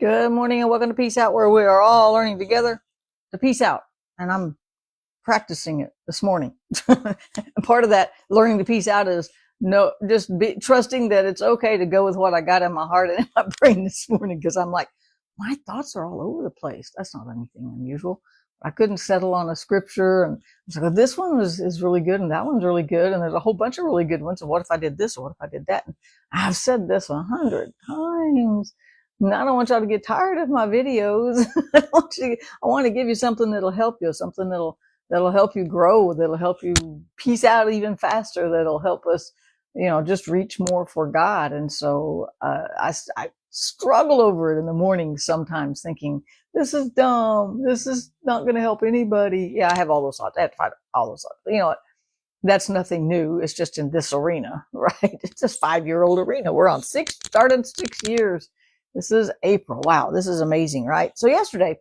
Good morning and welcome to Peace Out, where we are all learning together to peace out. And I'm practicing it this morning. And part of that learning to peace out is trusting that it's okay to go with what I got in my heart and in my brain this morning, because I'm like, my thoughts are all over the place. That's not anything unusual. I couldn't settle on a scripture, and I was like, this one is really good, and that one's really good, and there's a whole bunch of really good ones. And what if I did this, or what if I did that? And I've said this 100 times. And I don't want y'all to get tired of my videos. I want to give you something that'll help you, something that'll help you grow, that'll help you peace out even faster, that'll help us, just reach more for God. And so I struggle over it in the morning sometimes, thinking, this is dumb. This is not going to help anybody. Yeah, I have all those thoughts. I have to fight all those thoughts. But you know what? That's nothing new. It's just in this arena, right? It's this 5-year-old arena. We're on started 6 years. This is April. Wow, this is amazing, right? So yesterday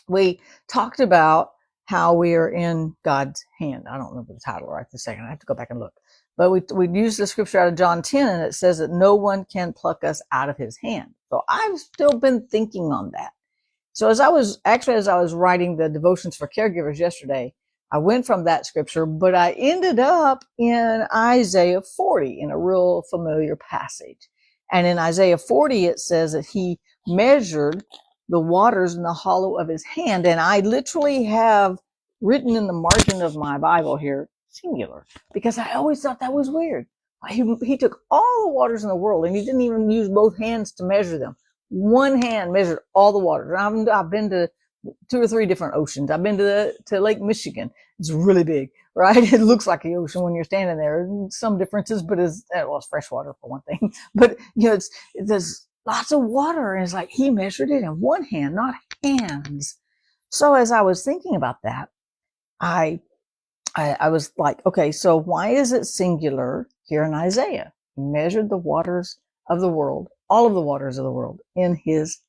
we talked about how we are in God's hand. I don't remember the title right this second. I have to go back and look. But we used the scripture out of John 10, and it says that no one can pluck us out of his hand. So I've still been thinking on that. So as I was writing the devotions for caregivers yesterday, I went from that scripture, but I ended up in Isaiah 40 in a real familiar passage. And in Isaiah 40, it says that he measured the waters in the hollow of his hand. And I literally have written in the margin of my Bible here, singular, because I always thought that was weird. He took all the waters in the world, and he didn't even use both hands to measure them. One hand measured all the waters. I've been to 2 or 3 different oceans. I've been to Lake Michigan. It's really big, right? It looks like the ocean when you're standing there. Some differences, but it's freshwater for one thing. But there's lots of water, and it's like he measured it in one hand, not hands. So as I was thinking about that, I was like, okay, so why is it singular here in Isaiah? He measured the waters of the world, all of the waters of the world, in his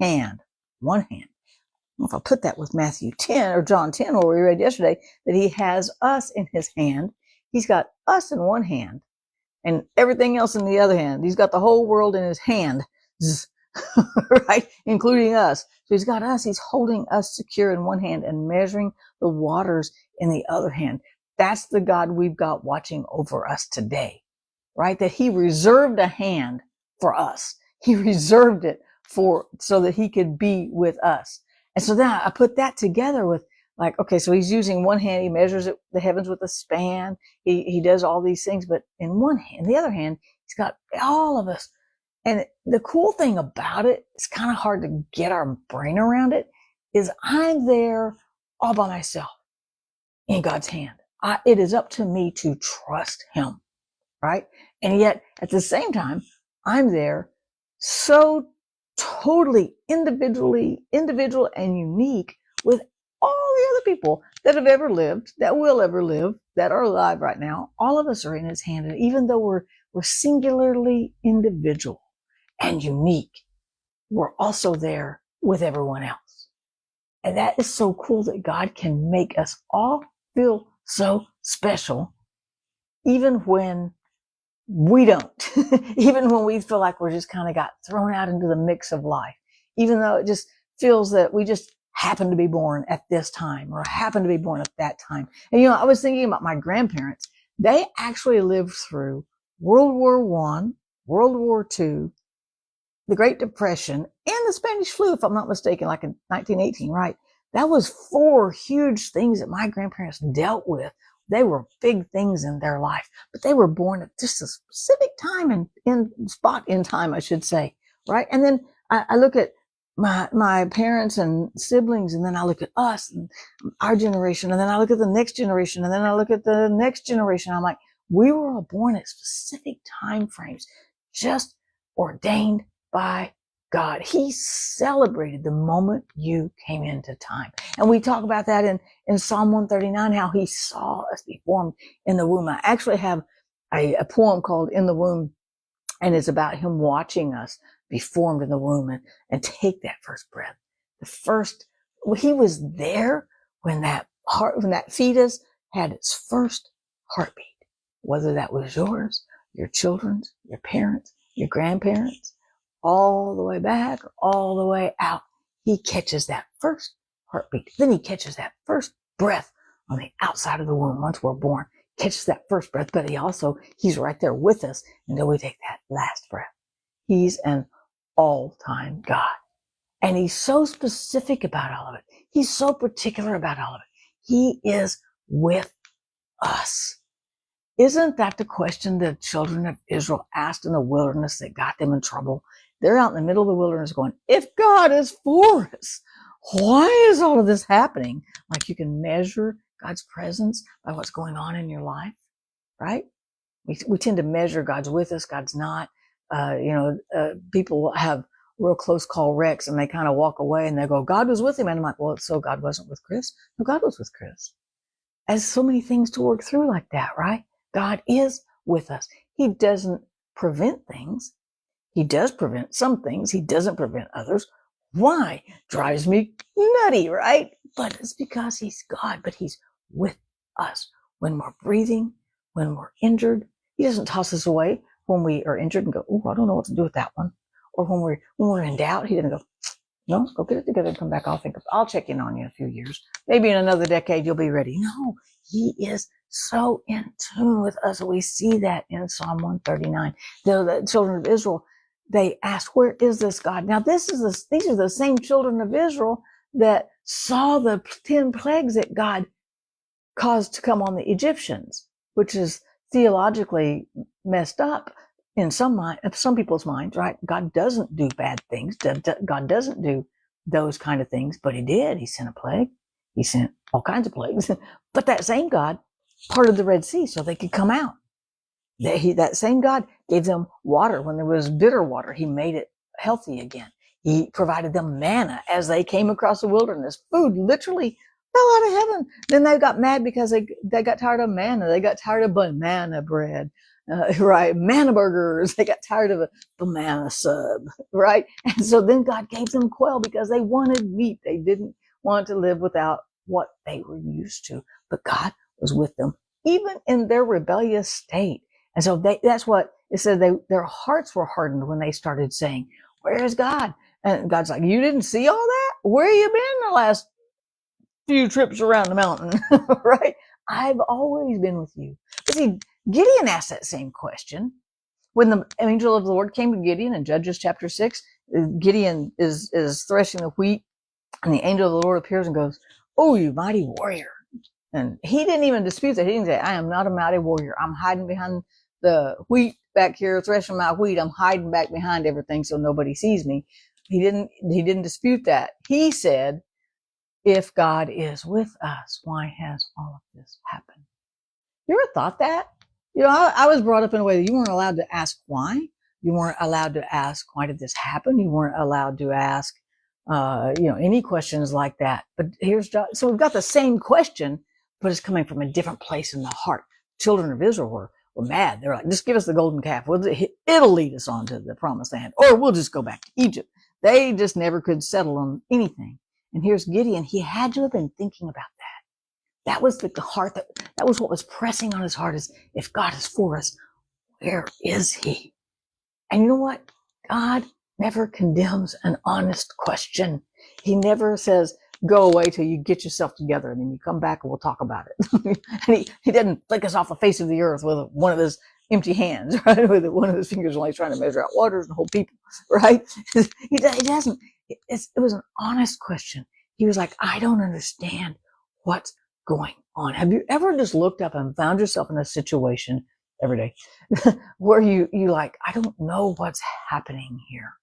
hand, one hand. If I put that with Matthew 10 or John 10, where we read yesterday, that he has us in his hand. He's got us in one hand and everything else in the other hand. He's got the whole world in his hand, right? Including us. So he's got us. He's holding us secure in one hand and measuring the waters in the other hand. That's the God we've got watching over us today, right? That he reserved a hand for us. He reserved it so that he could be with us. And so then I put that together with, like, okay, so he's using one hand. He measures the heavens with a span. He does all these things, but in one hand, the other hand, he's got all of us. And the cool thing about it, it's kind of hard to get our brain around it, is I'm there all by myself in God's hand. It is up to me to trust him, right? And yet at the same time, I'm there so totally individual and unique with all the other people that have ever lived, that will ever live, that are alive right now. All of us are in his hand. And even though we're singularly individual and unique, we're also there with everyone else. And that is so cool that God can make us all feel so special, even when we don't, even when we feel like we're just kind of got thrown out into the mix of life, even though it just feels that we just happen to be born at this time or happen to be born at that time. And, I was thinking about my grandparents. They actually lived through World War I, World War II, the Great Depression, and the Spanish flu, if I'm not mistaken, like in 1918, right? That was 4 huge things that my grandparents dealt with. They were big things in their life, but they were born at just a specific time in time, I should say, right? And then I look at my parents and siblings, and then I look at us and our generation, and then I look at the next generation, and then I look at the next generation. I'm like, we were all born at specific time frames, just ordained by God. He celebrated the moment you came into time. And we talk about that in Psalm 139, how he saw us be formed in the womb. I actually have a poem called In the Womb, and it's about him watching us be formed in the womb and take that first breath. He was there when that fetus had its first heartbeat, whether that was yours, your children's, your parents, your grandparents, all the way back or all the way out. He catches that first heartbeat. Then he catches that first breath on the outside of the womb once we're born. Catches that first breath, but he's right there with us until we take that last breath. He's an all-time God. And he's so specific about all of it. He's so particular about all of it. He is with us. Isn't that the question the children of Israel asked in the wilderness that got them in trouble? They're out in the middle of the wilderness going, if God is for us, why is all of this happening? Like you can measure God's presence by what's going on in your life, right? We tend to measure God's with us, God's not. People have real close call wrecks and they kind of walk away and they go, God was with him. And I'm like, well, so God wasn't with Chris? No, God was with Chris. As so many things to work through like that, right? God is with us. He doesn't prevent things. He does prevent some things. He doesn't prevent others. Why? Drives me nutty, right? But it's because he's God, but he's with us when we're breathing, when we're injured. He doesn't toss us away when we are injured and go, oh, I don't know what to do with that one. Or when we're in doubt, he doesn't go, no, go get it together and come back. I'll check in on you in a few years. Maybe in another decade, you'll be ready. No, he is so in tune with us. We see that in Psalm 139. The children of Israel, they asked, where is this God? Now, these are the same children of Israel that saw the 10 plagues that God caused to come on the Egyptians, which is theologically messed up in some people's minds, right? God doesn't do bad things. God doesn't do those kind of things, but he did. He sent a plague. He sent all kinds of plagues. But that same God parted the Red Sea so they could come out. That same God gave them water when there was bitter water. He made it healthy again. He provided them manna as they came across the wilderness. Food literally fell out of heaven. Then they got mad because they got tired of manna. They got tired of banana bread. Right, manna burgers. They got tired of a banana sub, right? And so then God gave them quail because they wanted meat. They didn't want to live without what they were used to. But God was with them, even in their rebellious state. And so that's what it said. Their hearts were hardened when they started saying, where is God? And God's like, you didn't see all that? Where you been the last few trips around the mountain, right? I've always been with you. But see, Gideon asked that same question. When the angel of the Lord came to Gideon in Judges chapter 6, Gideon is threshing the wheat, and the angel of the Lord appears and goes, oh, you mighty warrior. And he didn't even dispute that. He didn't say, I am not a mighty warrior. I'm hiding behind the wheat back here, threshing my wheat. I'm hiding back behind everything so nobody sees me. He didn't dispute that. He said, if God is with us, why has all of this happened? You ever thought that? I was brought up in a way that you weren't allowed to ask why. You weren't allowed to ask, why did this happen? You weren't allowed to ask, any questions like that. But so we've got the same question, but it's coming from a different place in the heart. Children of Israel were mad. They're like, just give us the golden calf. It'll lead us on to the promised land, or we'll just go back to Egypt. They just never could settle on anything. And here's Gideon. He had to have been thinking about that. That was the heart, that was what was pressing on his heart, is if God is for us, where is he? And you know what? God never condemns an honest question. He never says, go away till you get yourself together and then you come back and we'll talk about it. And he doesn't flick us off the face of the earth with one of his empty hands, right? With one of his fingers while he's trying to measure out waters and hold people, right? He doesn't. It was an honest question. He was like, I don't understand what's going on. Have you ever just looked up and found yourself in a situation every day where you like, I don't know what's happening here?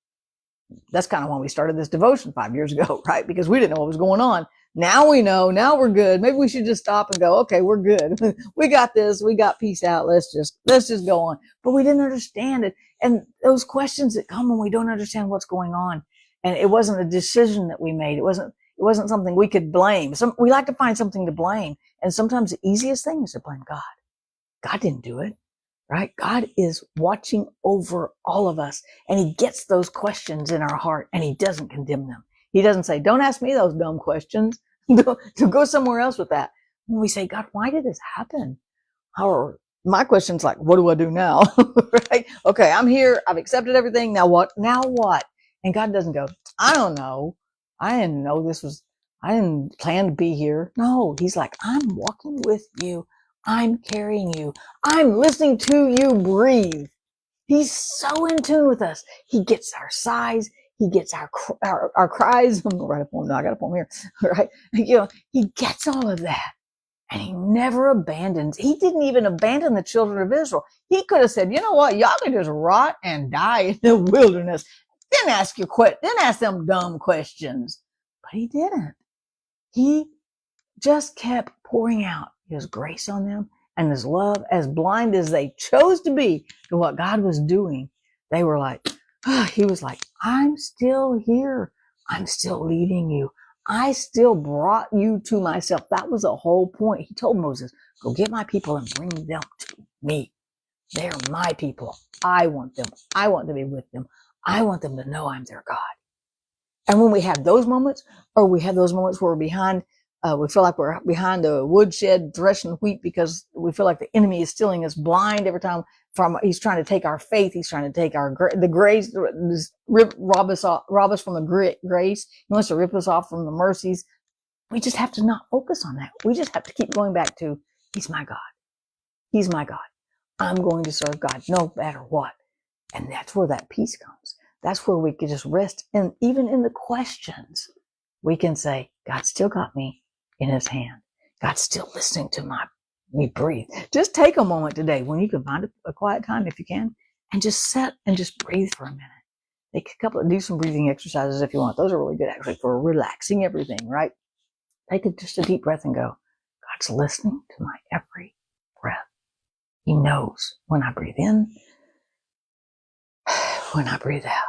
That's kind of when we started this devotion 5 years ago, right? Because we didn't know what was going on. Now we know. Now we're good. Maybe we should just stop and go, okay, we're good. We got this. We got peace out. Let's just go on. But we didn't understand it. And those questions that come when we don't understand what's going on. And it wasn't a decision that we made. It wasn't something we could blame. We like to find something to blame. And sometimes the easiest thing is to blame God. God didn't do it, right? God is watching over all of us, and he gets those questions in our heart, and he doesn't condemn them. He doesn't say, don't ask me those dumb questions. Go somewhere else with that. When we say, God, why did this happen? Or my question's like, what do I do now? Right? Okay, I'm here. I've accepted everything. Now what? Now what? And God doesn't go, I don't know. I didn't know I didn't plan to be here. No, he's like, I'm walking with you. I'm carrying you. I'm listening to you breathe. He's so in tune with us. He gets our sighs. He gets our cries. I'm going to write a poem. No, I got a poem here. Right? He gets all of that. And he never abandons. He didn't even abandon the children of Israel. He could have said, you know what? Y'all can just rot and die in the wilderness. Then ask them dumb questions. But he didn't. He just kept pouring out his grace on them and his love. As blind as they chose to be to what God was doing, they were like, he was like, I'm still here. I'm still leading you. I still brought you to myself. That was the whole point. He told Moses, go get my people and bring them to me. They're my people. I want them. I want to be with them. I want them to know I'm their God. And when we have those moments, or we have those moments where we're behind, we feel like we're behind the woodshed threshing wheat because we feel like the enemy is stealing us blind every time. He's trying to take our faith. He's trying to take the grace, rob us from the grace. He wants to rip us off from the mercies. We just have to not focus on that. We just have to keep going back to, he's my God. He's my God. I'm going to serve God no matter what. And that's where that peace comes. That's where we can just rest. And even in the questions, we can say, God still got me in his hand. God's still listening to me breathe. Just take a moment today when you can find a quiet time if you can, and just sit and just breathe for a minute. Do some breathing exercises if you want. Those are really good actually for relaxing everything, right? Take just a deep breath and go, God's listening to my every breath. He knows when I breathe in, when I breathe out.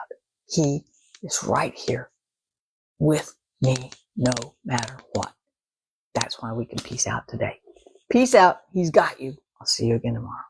He is right here with me no matter what. That's why we can peace out today. Peace out. He's got you. I'll see you again tomorrow.